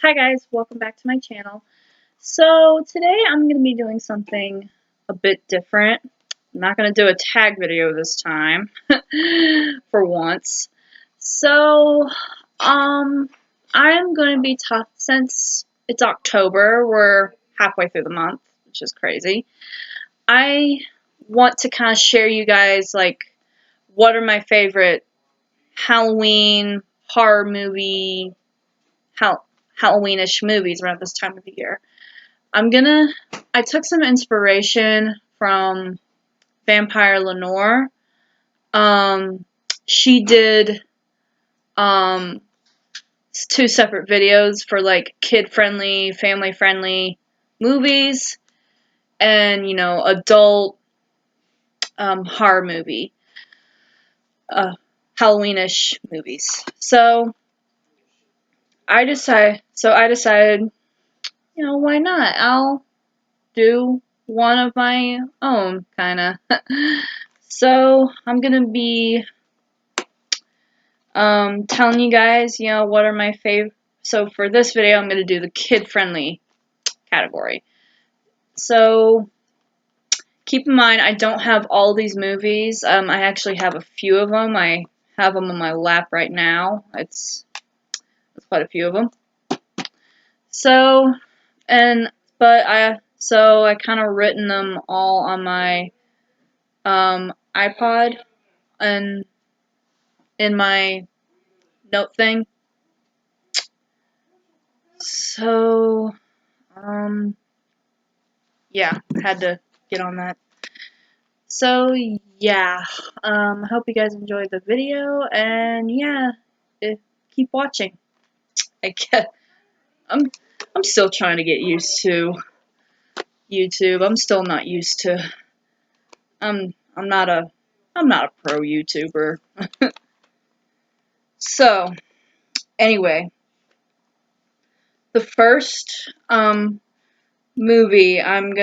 Hi guys, welcome back to my channel. So today I'm going to be doing something a bit different. I'm not going to do a tag video this time, for once. So, I'm going to be since it's October, we're halfway through the month, which is crazy. I want to kind of share you guys, like, what are my favorite Halloween horror movie, Halloweenish movies around this time of the year. I took some inspiration from Vampireleniore. She did, two separate videos for, like, kid-friendly, family-friendly movies and, adult, horror movie, Halloweenish movies. So I decided, why not? I'll do one of my own, kinda. So, I'm gonna be, telling you guys, what are my favorite. So, for this video, I'm gonna do the kid-friendly category. So, keep in mind, I don't have all these movies. I actually have a few of them. I have them on my lap right now. It's quite a few of them. So, I kind of written them all on my iPod and in my note thing. So, yeah, had to get on that. So, yeah, I hope you guys enjoyed the video, and yeah, keep watching. I guess I'm I'm still trying to get used to YouTube. I'm still not used to. I'm not a pro YouTuber. So, anyway, the first movie I'm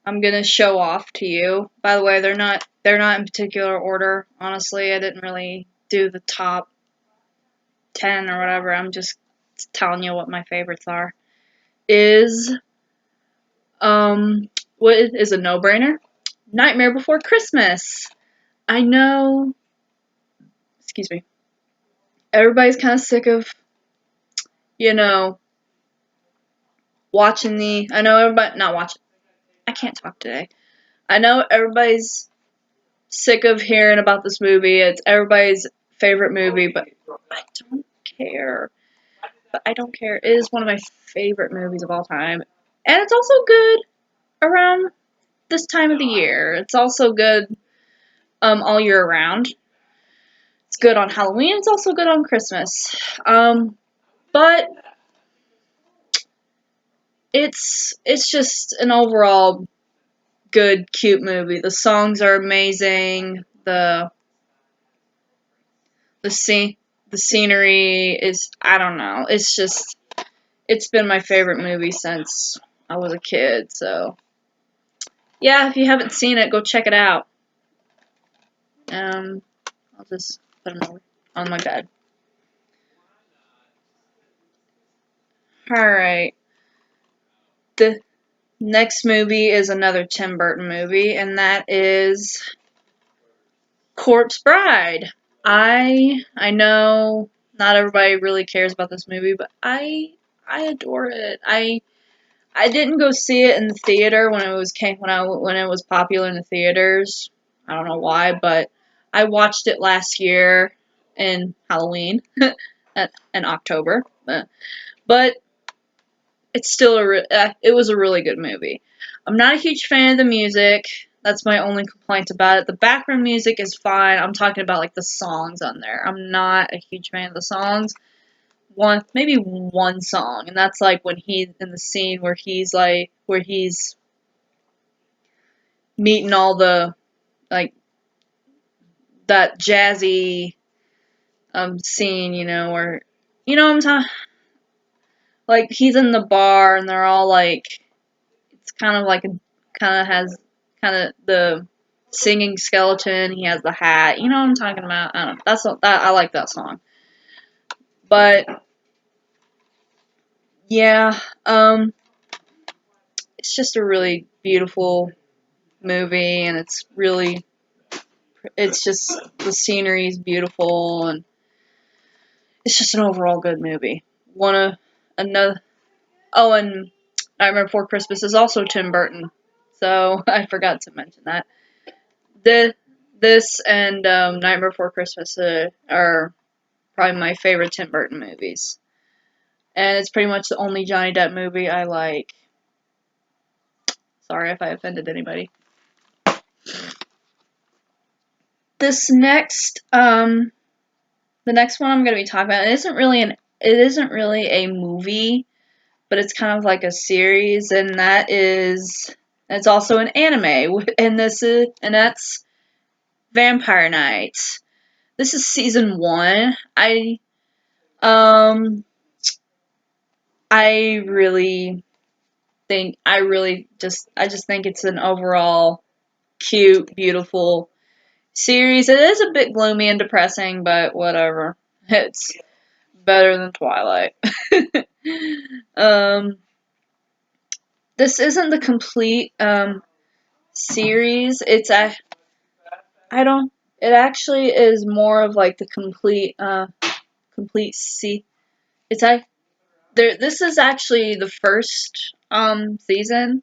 gonna show off to you. By the way, they're not in particular order. Honestly, I didn't really do the top 10 or whatever. I'm just telling you what my favorites are. Is what is a no-brainer? Nightmare Before Christmas. I know. Excuse me. Everybody's kind of sick of, watching the. I know everybody not watching. I can't talk today. I know everybody's sick of hearing about this movie. It's everybody's favorite movie, but I don't care. It is one of my favorite movies of all time. And it's also good around this time of the year. It's also good all year around. It's good on Halloween. It's also good on Christmas. But it's just an overall good, cute movie. The songs are amazing. The scenery is, I don't know. It's been my favorite movie since I was a kid. So yeah, if you haven't seen it, go check it out. I'll just put them on my bed. Alright. The next movie is another Tim Burton movie, and that is Corpse Bride. I know not everybody really cares about this movie, but I adore it. I didn't go see it in the theater when it was popular in the theaters. I don't know why, but I watched it last year in Halloween in October. But it's still it was a really good movie. I'm not a huge fan of the music. That's my only complaint about it. The background music is fine. I'm talking about, like, the songs on there. I'm not a huge fan of the songs. Maybe one song, and that's like when he's in the scene where he's meeting all the, like, that jazzy scene, where, what I'm talking, like, he's in the bar and they're all like, it's kind of like the singing skeleton. He has the hat. You know what I'm talking about? I don't know. I like that song. But yeah, it's just a really beautiful movie, and it's just, the scenery is beautiful, and it's just an overall good movie. One of, another, oh, and Nightmare Before Christmas is also Tim Burton, so I forgot to mention that. The, this and Nightmare Before Christmas are probably my favorite Tim Burton movies. And it's pretty much the only Johnny Depp movie I like. Sorry if I offended anybody. This next, the next one I'm going to be talking about, it isn't really a movie, but it's kind of like a series, and it's also an anime, and that's Vampire Nights. This is season 1. Um, I really I just think it's an overall cute, beautiful series. It is a bit gloomy and depressing, but whatever. It's better than Twilight. um, this isn't the complete series. I don't. It actually is more of like the complete It's I there. This is actually the first season,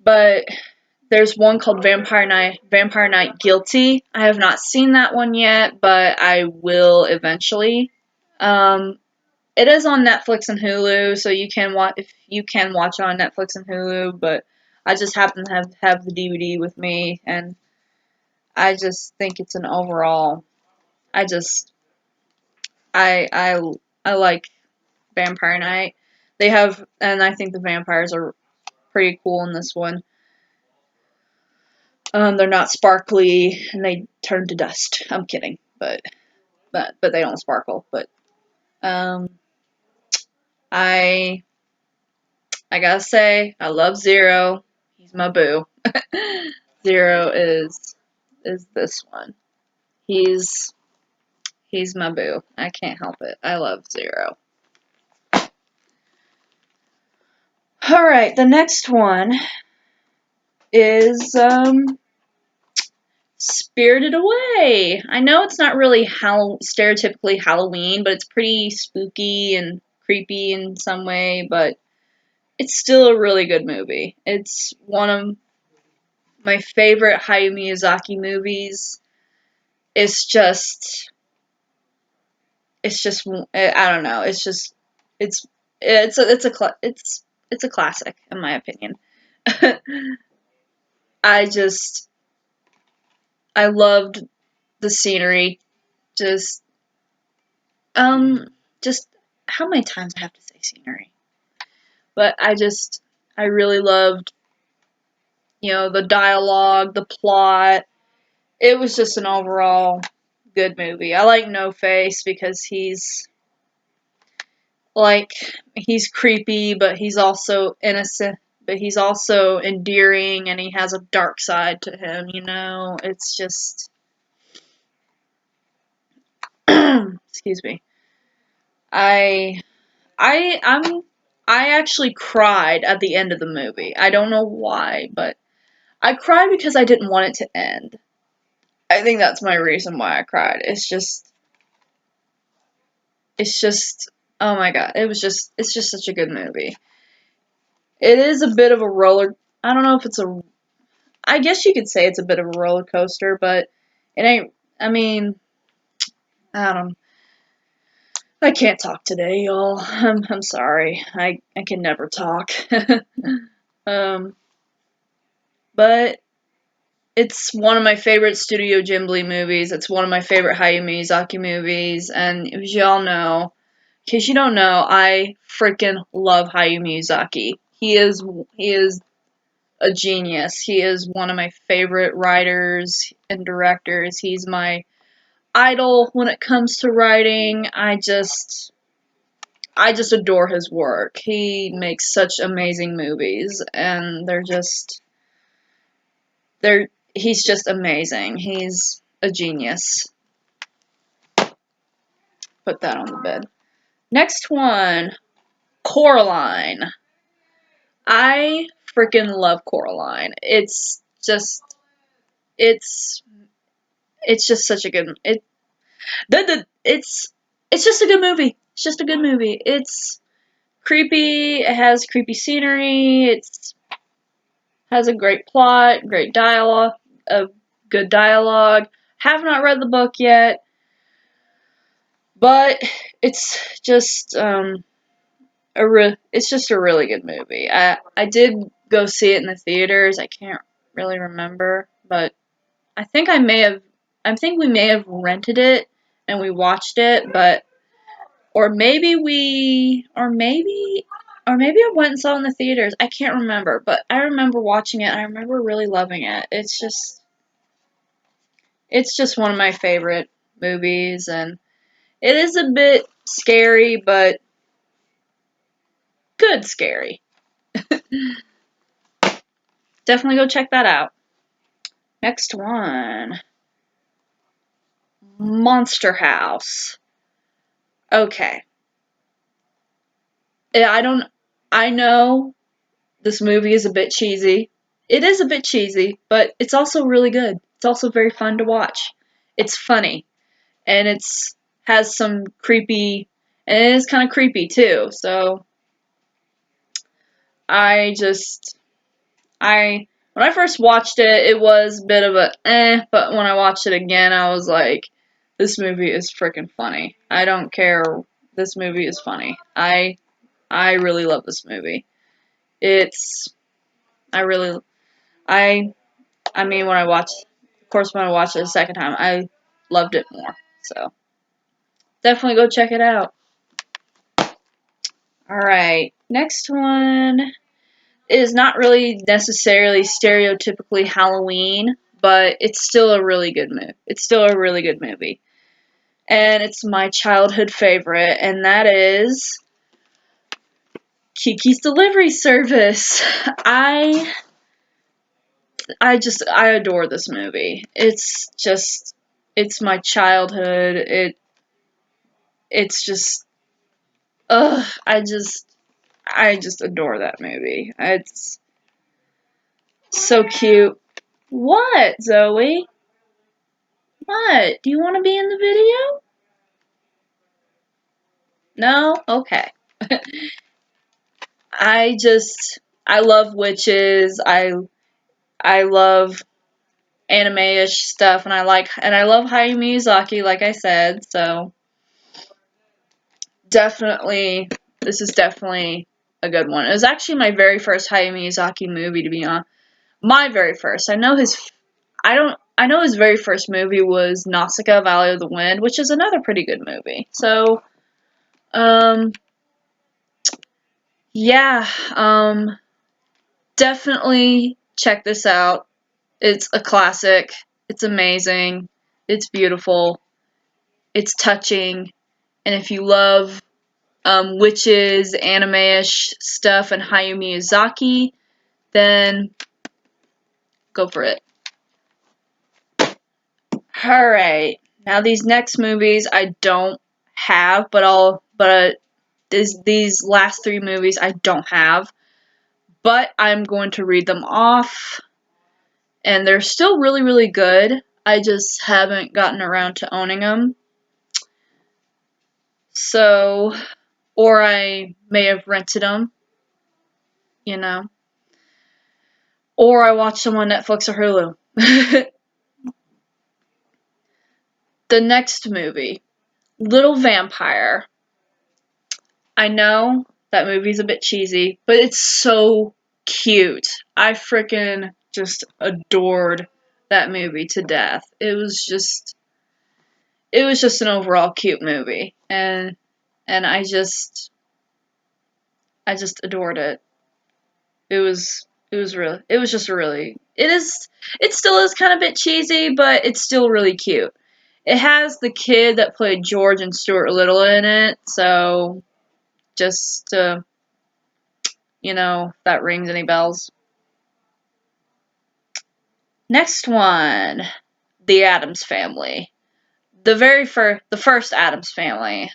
but there's one called Vampire Night Guilty. I have not seen that one yet, but I will eventually. Um, it is on Netflix and Hulu, so you can watch it on Netflix and Hulu, but I just happen to have the DVD with me, and I just think it's an overall. I just I I like Vampire Night. And I think the vampires are pretty cool in this one. They're not sparkly, and they turn to dust. I'm kidding, but they don't sparkle. But um, I I gotta say, I love Zero. He's my boo. Zero is this one. He's he's my boo. I can't help it. I love Zero. All right, the next one is Spirited Away. I know it's not really stereotypically Halloween, but it's pretty spooky and creepy in some way, but it's still a really good movie. It's one of my favorite Hayao Miyazaki movies. It's just, I don't know. It's, it's a classic in my opinion. I just, I loved the scenery. Just, um, just how many times I have to say scenery? But I really loved, the dialogue, the plot. It was just an overall good movie. I like No Face because like he's creepy, but he's also innocent, but he's also endearing, and he has a dark side to him. It's just excuse me. I I'm I actually cried at the end of the movie. I don't know why, but I cried because I didn't want it to end. I think that's my reason why I cried. It's just oh my god, it's just such a good movie. It is a bit of a roller. I don't know if it's a. I guess you could say it's a bit of a roller coaster, but it ain't. I mean, I don't. I can't talk today, y'all. I'm sorry. I can never talk. um, but it's one of my favorite Studio Ghibli movies. It's one of my favorite Hayao Miyazaki movies, and as y'all know, in case you don't know, I freaking love Hayao Miyazaki. He is a genius. He is one of my favorite writers and directors. He's my idol when it comes to writing. I just adore his work. He makes such amazing movies, and they're he's just amazing. He's a genius. Put that on the bed. Next one. Coraline. I freaking love Coraline. It's it's just such a good it's just a good movie. It's just a good movie. It's creepy. It has creepy scenery. It's has a great plot, great dialogue, a good dialogue. Have not read the book yet, but it's just it's just a really good movie. I did go see it in the theaters. I can't really remember, but I think we may have rented it and we watched it, but or maybe I went and saw it in the theaters. I can't remember, but I remember watching it and I remember really loving it. It's just one of my favorite movies, and it is a bit scary, but good scary. Definitely go check that out. Next one. Monster House. Okay. I know this movie is a bit cheesy. It is a bit cheesy, but it's also really good. It's also very fun to watch. It's funny, and has some creepy, and it is kind of creepy too. So I just when I first watched it, it was a bit of a but when I watched it again, I was like, this movie is freaking funny. I don't care. This movie is funny. I really love this movie. It's I really I mean when I watched it the second time, I loved it more. So definitely go check it out. All right, next one is not really necessarily stereotypically Halloween, but it's still a really good movie. It's still a really good movie. And it's my childhood favorite, and that is Kikis Delivery Service. I adore this movie. It's my childhood. It's just I just adore that movie. It's so cute. What, Zoe? What? Do you want to be in the video? No? Okay. I love witches. I love anime-ish stuff, and I love Hayao Miyazaki, like I said. So this is definitely a good one. It was actually my very first Hayao Miyazaki movie, to be honest. My very first. I know his very first movie was Nausicaa, Valley of the Wind, which is another pretty good movie. So, um, yeah, definitely check this out. It's a classic. It's amazing. It's beautiful. It's touching. And if you love witches, anime-ish stuff, and Hayao Miyazaki, then go for it. Alright. Now these next movies I don't have, these last three movies I don't have, but I'm going to read them off, and they're still really, really good. I just haven't gotten around to owning them. So, or I may have rented them, you know, or I watched them on Netflix or Hulu. The next movie, Little Vampire. I know that movie's a bit cheesy, but it's so cute. I freaking just adored that movie to death. It was just an overall cute movie, and I just adored it. It was just a really it still is kind of a bit cheesy, but it's still really cute. It has the kid that played George and Stuart Little in it, so just if that rings any bells. Next one, The Addams Family. The first Addams Family.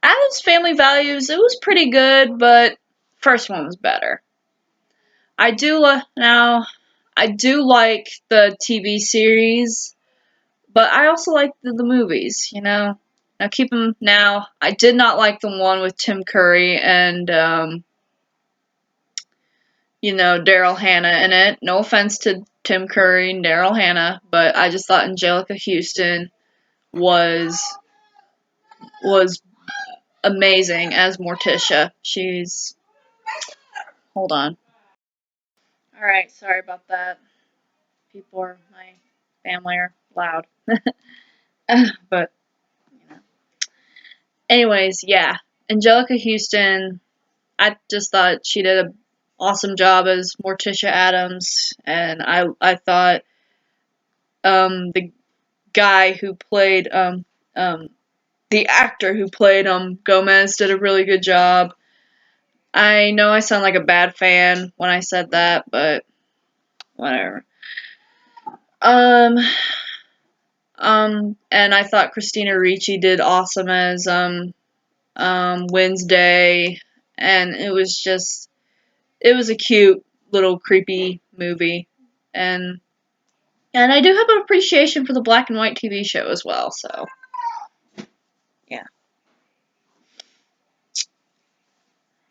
Adam's Family Values, it was pretty good, but first one was better. I do like the TV series, but I also like the movies, you know. Now keep them now. I did not like the one with Tim Curry and Daryl Hannah in it. No offense to Tim Curry and Daryl Hannah, but I just thought Angelica Houston was amazing as Morticia. She's hold on. All right, sorry about that. My family are loud. But anyways, yeah. Angelica Houston, I just thought she did an awesome job as Morticia Addams, and I thought the guy who played the actor who played Gomez did a really good job. I know I sound like a bad fan when I said that, but whatever. And I thought Christina Ricci did awesome as Wednesday, and it was a cute little creepy movie, and I do have an appreciation for the black and white TV show as well. So yeah.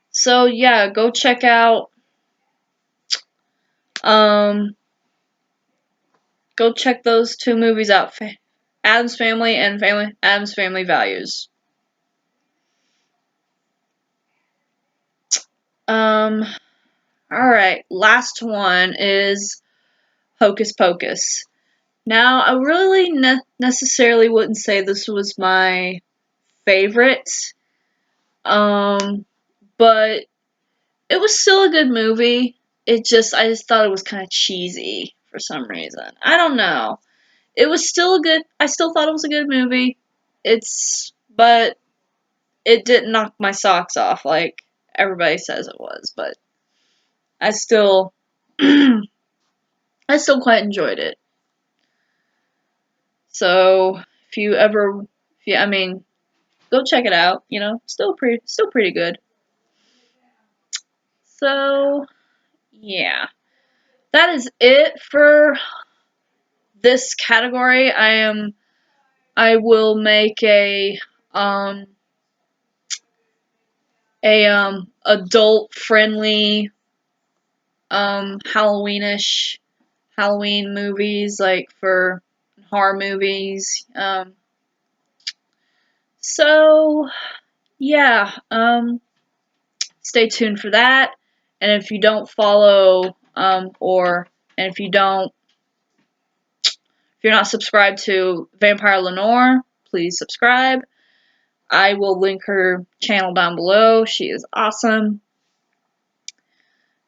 So yeah, go check out go check those two movies out. Addams Family and Addams Family Values. Alright, last one is Hocus Pocus. Now, I really necessarily wouldn't say this was my favorite, but it was still a good movie. I just thought it was kind of cheesy for some reason. I don't know. I still thought it was a good movie. But it didn't knock my socks off like everybody says it was, but I still, I still quite enjoyed it. So I mean, go check it out. Still pretty good. So yeah, that is it for this category. I will make a adult friendly Halloweenish Halloween movies, like for horror movies. So yeah, stay tuned for that. And if you don't follow, and if you're not subscribed to Vampireleniore, please subscribe. I will link her channel down below. She is awesome.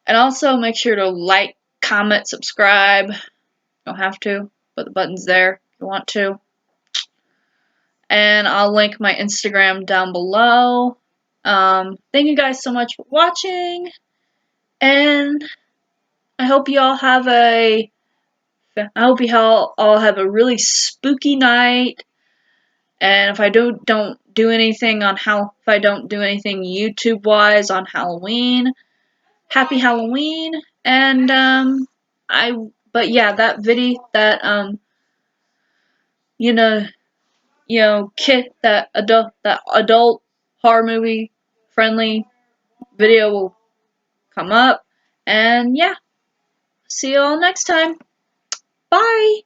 And also make sure to like, comment, subscribe. You don't have to, but the button's there if you want to. And I'll link my Instagram down below. Thank you guys so much for watching, and I hope you all have a really spooky night. And if I don't do anything YouTube wise on Halloween, happy Halloween. And but yeah, that video that you know that adult horror movie friendly video will come up. And yeah, see you all next time. Bye!